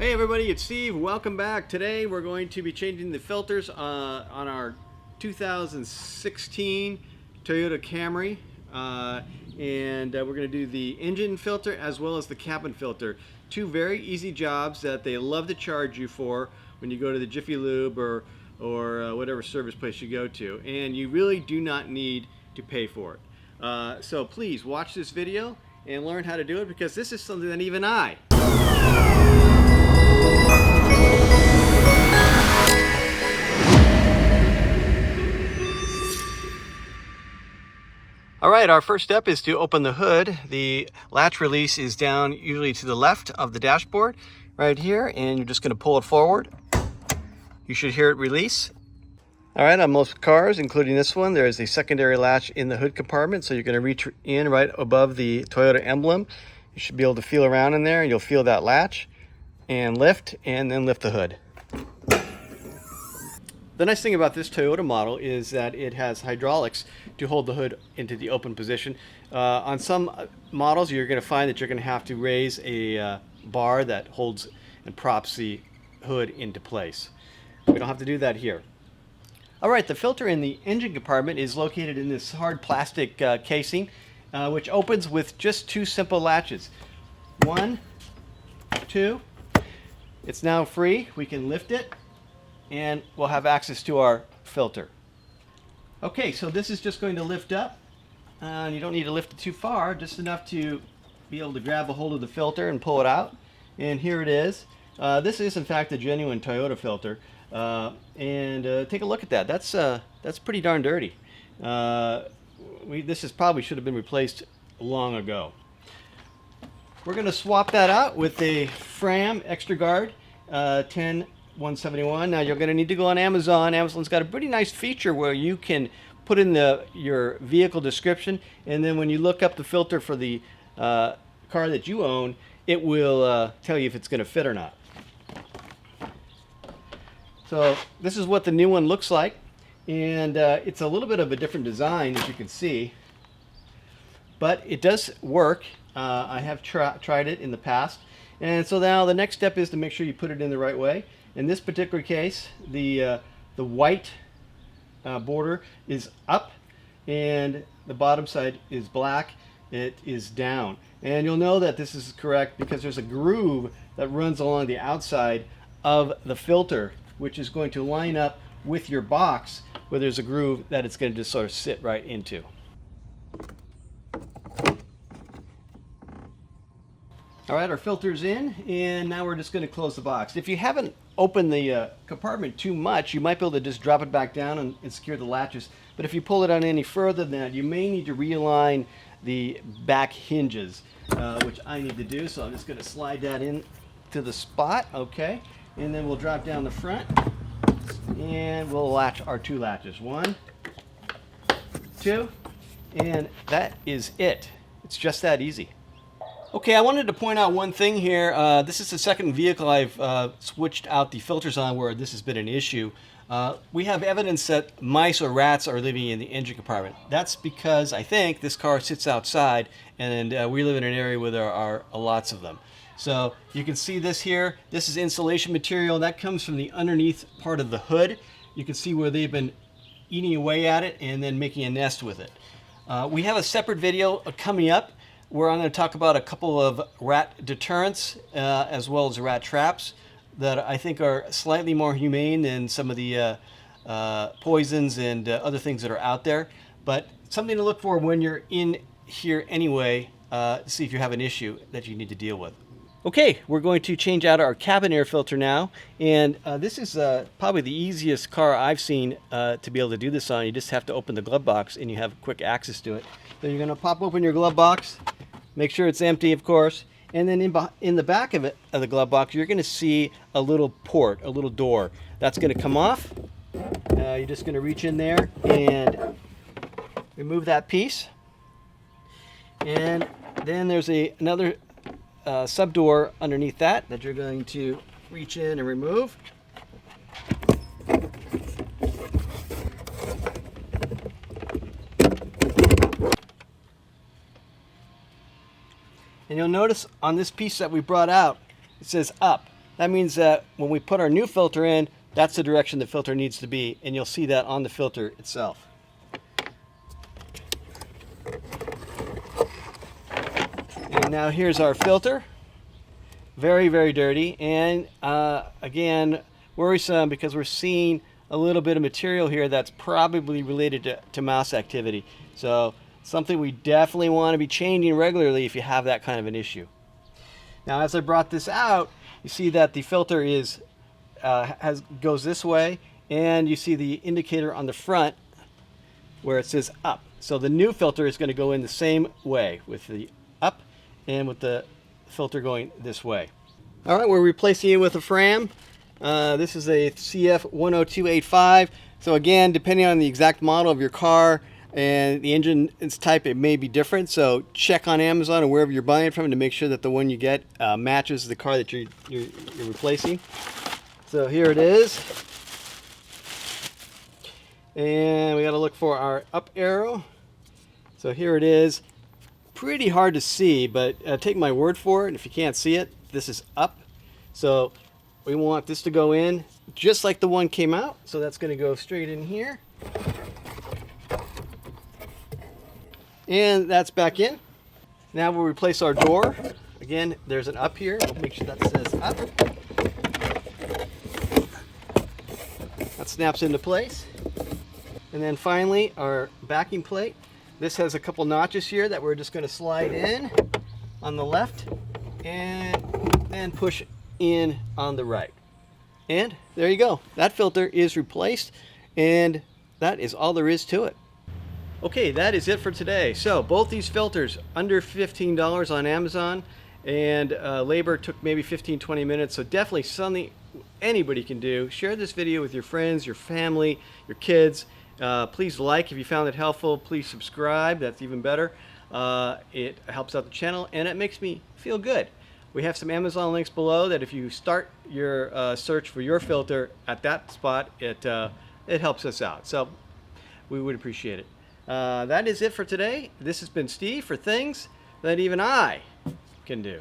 Hey everybody, it's Steve. Welcome back. Today we're going to be changing the filters on our 2016 Toyota Camry. And we're going to do the engine filter as well as the cabin filter. Two very easy jobs that they love to charge you for when you go to the Jiffy Lube or whatever service place you go to. And you really do not need to pay for it. So please watch this video and learn how to do it, because this is something that even I Alright, our first step is to open the hood. The latch release is down usually to the left of the dashboard, right here, and you're just going to pull it forward. You should hear it release. Alright, on most cars, including this one, there is a secondary latch in the hood compartment, so you're going to reach in right above the Toyota emblem. You should be able to feel around in there, and you'll feel that latch, and then lift the hood. The nice thing about this Toyota model is that it has hydraulics to hold the hood into the open position. On some models, you're going to find that you're going to have to raise a bar that holds and props the hood into place. We don't have to do that here. Alright, the filter in the engine compartment is located in this hard plastic casing, which opens with just two simple latches. One, two. It's now free. We can lift it, and we'll have access to our filter. Okay, so this is just going to lift up. You don't need to lift it too far, just enough to be able to grab a hold of the filter and pull it out. And here it is. This is in fact a genuine Toyota filter. Take a look at that. That's pretty darn dirty. This probably should have been replaced long ago. We're going to swap that out with a Fram Extra Guard 171. Now you're going to need to go on Amazon. Amazon's got a pretty nice feature where you can put in your vehicle description, and then when you look up the filter for the car that you own, it will tell you if it's going to fit or not. So this is what the new one looks like, and it's a little bit of a different design, as you can see, but it does work. I have tried it in the past, and so now the next step is to make sure you put it in the right way. In this particular case, the white border is up and the bottom side is black. It is down, and you'll know that this is correct because there's a groove that runs along the outside of the filter, which is going to line up with your box where there's a groove that it's going to just sort of sit right into. Alright, our filter's in, and now we're just going to close the box. If you haven't opened the compartment too much, you might be able to just drop it back down and secure the latches. But if you pull it on any further than that, you may need to realign the back hinges, which I need to do. So I'm just going to slide that in to the spot, okay? And then we'll drop down the front, and we'll latch our two latches. One, two, and that is it. It's just that easy. Okay, I wanted to point out one thing here. This is the second vehicle I've switched out the filters on where this has been an issue. We have evidence that mice or rats are living in the engine compartment. That's because I think this car sits outside, and we live in an area where there are lots of them. So you can see this here. This is insulation material that comes from the underneath part of the hood. You can see where they've been eating away at it and then making a nest with it. We have a separate video coming up where I'm going to talk about a couple of rat deterrents as well as rat traps that I think are slightly more humane than some of the poisons and other things that are out there. But something to look for when you're in here anyway, to see if you have an issue that you need to deal with. Okay, we're going to change out our cabin air filter now, and this is probably the easiest car I've seen to be able to do this on. You just have to open the glove box and you have quick access to it. So you're going to pop open your glove box, make sure it's empty, of course, and then in the back of the glove box, you're going to see a little port, a little door. That's going to come off. You're just going to reach in there and remove that piece. And then there's another sub door underneath that you're going to reach in and remove. And you'll notice on this piece that we brought out, it says up. That means that when we put our new filter in, that's the direction the filter needs to be, and you'll see that on the filter itself. And now here's our filter. Very, very dirty, and again, worrisome because we're seeing a little bit of material here that's probably related to mouse activity. So something we definitely want to be changing regularly if you have that kind of an issue. Now, as I brought this out, you see that the filter is goes this way, and you see the indicator on the front where it says up. So the new filter is going to go in the same way with the up and with the filter going this way. All right, we're replacing it with a Fram. This is a CF10285. So again, depending on the exact model of your car and the engine type, it may be different. So check on Amazon or wherever you're buying it from to make sure that the one you get matches the car that you're replacing. So here it is. And we got to look for our up arrow. So here it is. Pretty hard to see, but take my word for it. If you can't see it, this is up. So we want this to go in just like the one came out. So that's going to go straight in here. And that's back in. Now we'll replace our door. Again, there's an up here. We'll make sure that says up. That snaps into place. And then finally, our backing plate. This has a couple notches here that we're just going to slide in on the left and then push in on the right. And there you go. That filter is replaced, and that is all there is to it. Okay, that is it for today. So both these filters under $15 on Amazon, and labor took maybe 15-20 minutes. So definitely something anybody can do. Share this video with your friends, your family, your kids. Please like if you found it helpful. Please subscribe. That's even better. It helps out the channel, and it makes me feel good. We have some Amazon links below that if you start your search for your filter at that spot, it helps us out. So we would appreciate it. That is it for today. This has been Steve for Things That Even I Can Do.